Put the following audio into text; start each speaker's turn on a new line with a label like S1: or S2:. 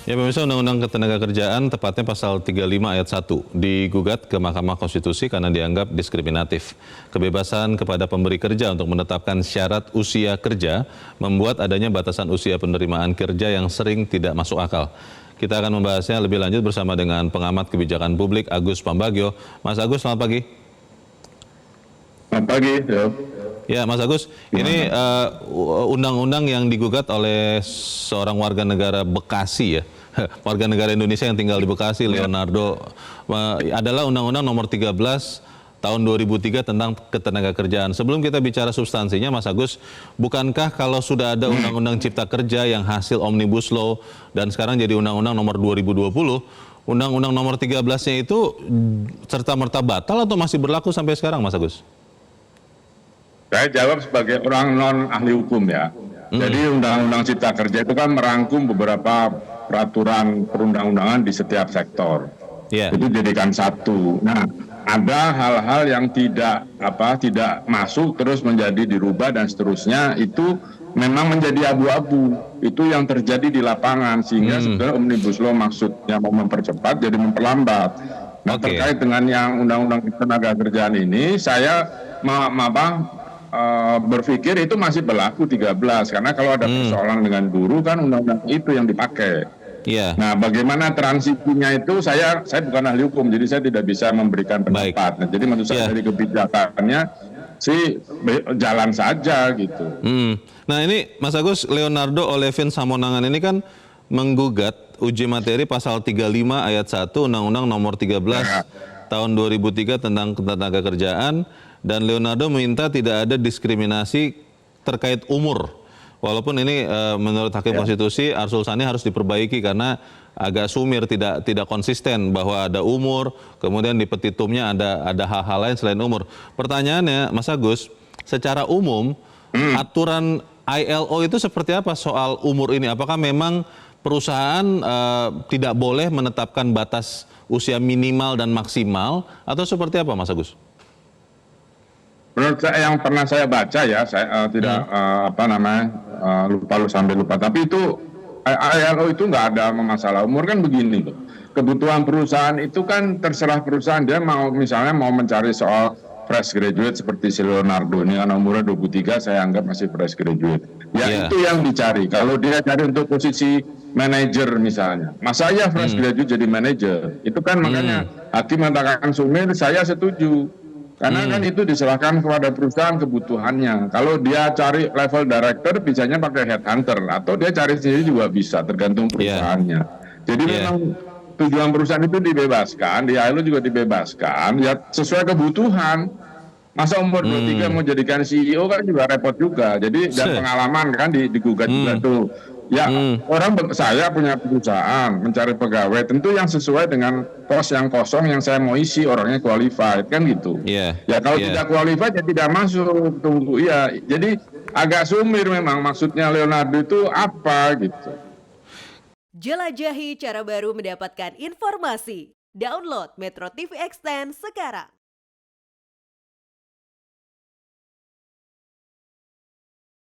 S1: Ya pemirsa, Undang-Undang Ketenagakerjaan tepatnya pasal 35 ayat 1 digugat ke Mahkamah Konstitusi karena dianggap diskriminatif. Kebebasan kepada pemberi kerja untuk menetapkan syarat usia kerja membuat adanya batasan usia penerimaan kerja yang sering tidak masuk akal. Kita akan membahasnya lebih lanjut bersama dengan pengamat kebijakan publik Agus Pambagio. Mas Agus, selamat pagi.
S2: Selamat pagi,
S1: Ya, Mas Agus, ini undang-undang yang digugat oleh seorang warga negara Bekasi ya, warga negara Indonesia yang tinggal di Bekasi, Leonardo, adalah Undang-Undang Nomor 13 Tahun 2003 tentang Ketenagakerjaan. Sebelum kita bicara substansinya, Mas Agus, bukankah kalau sudah ada Undang-Undang Cipta Kerja yang hasil Omnibus Law dan sekarang jadi Undang-Undang Nomor 2020, Undang-Undang Nomor 13-nya itu serta-merta batal atau masih berlaku sampai sekarang, Mas Agus?
S2: Saya jawab sebagai orang non ahli hukum ya. Jadi Undang-Undang Cipta Kerja itu kan merangkum beberapa peraturan perundang-undangan di setiap sektor. Itu jadikan satu. Nah, ada hal-hal yang tidak masuk terus menjadi dirubah dan seterusnya, itu memang menjadi abu-abu. Itu yang terjadi di lapangan sehingga sebenarnya Omnibus Law maksudnya mau mempercepat jadi memperlambat. Nah, terkait dengan yang Undang-Undang Ketenagakerjaan ini, saya berpikir itu masih berlaku 13 karena kalau ada persoalan dengan guru kan undang-undang itu yang dipakai. Nah, bagaimana transisinya itu saya bukan ahli hukum, jadi saya tidak bisa memberikan pendapat. Nah, jadi menurut saya dari kebijakannya sih jalan saja gitu.
S1: Nah, ini Mas Agus, Leonardo Olivin Samonangan ini kan menggugat uji materi pasal 35 ayat 1 Undang-Undang Nomor 13 Tahun 2003 tentang Ketenagakerjaan. Dan Leonardo minta tidak ada diskriminasi terkait umur. Walaupun ini menurut Hakim Konstitusi Arsul Sani harus diperbaiki karena agak sumir, tidak konsisten bahwa ada umur, kemudian di petitumnya ada hal-hal lain selain umur. Pertanyaannya, Mas Agus, secara umum aturan ILO itu seperti apa soal umur ini? Apakah memang perusahaan tidak boleh menetapkan batas usia minimal dan maksimal atau seperti apa, Mas Agus?
S2: Menurut saya yang pernah saya baca ya, saya tidak lupa. Tapi itu ILO itu nggak ada masalah umur kan begini loh. Kebutuhan perusahaan itu kan terserah perusahaan, dia misalnya mau mencari soal fresh graduate seperti si Leonardo ini karena umurnya 23, saya anggap masih fresh graduate. Itu yang dicari. Kalau dia cari untuk posisi manajer misalnya, masa ya fresh graduate jadi manajer? Itu kan makanya hakim mengatakan sumir, saya setuju. Karena kan itu diserahkan kepada perusahaan kebutuhannya. Kalau dia cari level director, bisanya pakai headhunter. Atau dia cari sendiri juga bisa, tergantung perusahaannya. Jadi memang tujuan perusahaan itu dibebaskan, di ILO juga dibebaskan, ya sesuai kebutuhan. Masa umur 23 mau jadikan CEO kan juga repot juga. Jadi dan pengalaman kan digugat juga tuh. Saya punya perusahaan, mencari pegawai, tentu yang sesuai dengan pos yang kosong yang saya mau isi, orangnya qualified, kan gitu. Ya kalau tidak qualified ya tidak masuk, tunggu. Jadi agak sumir memang maksudnya Leonardo itu apa gitu.
S3: Jelajahi cara baru mendapatkan informasi. Download Metro TV Extend sekarang.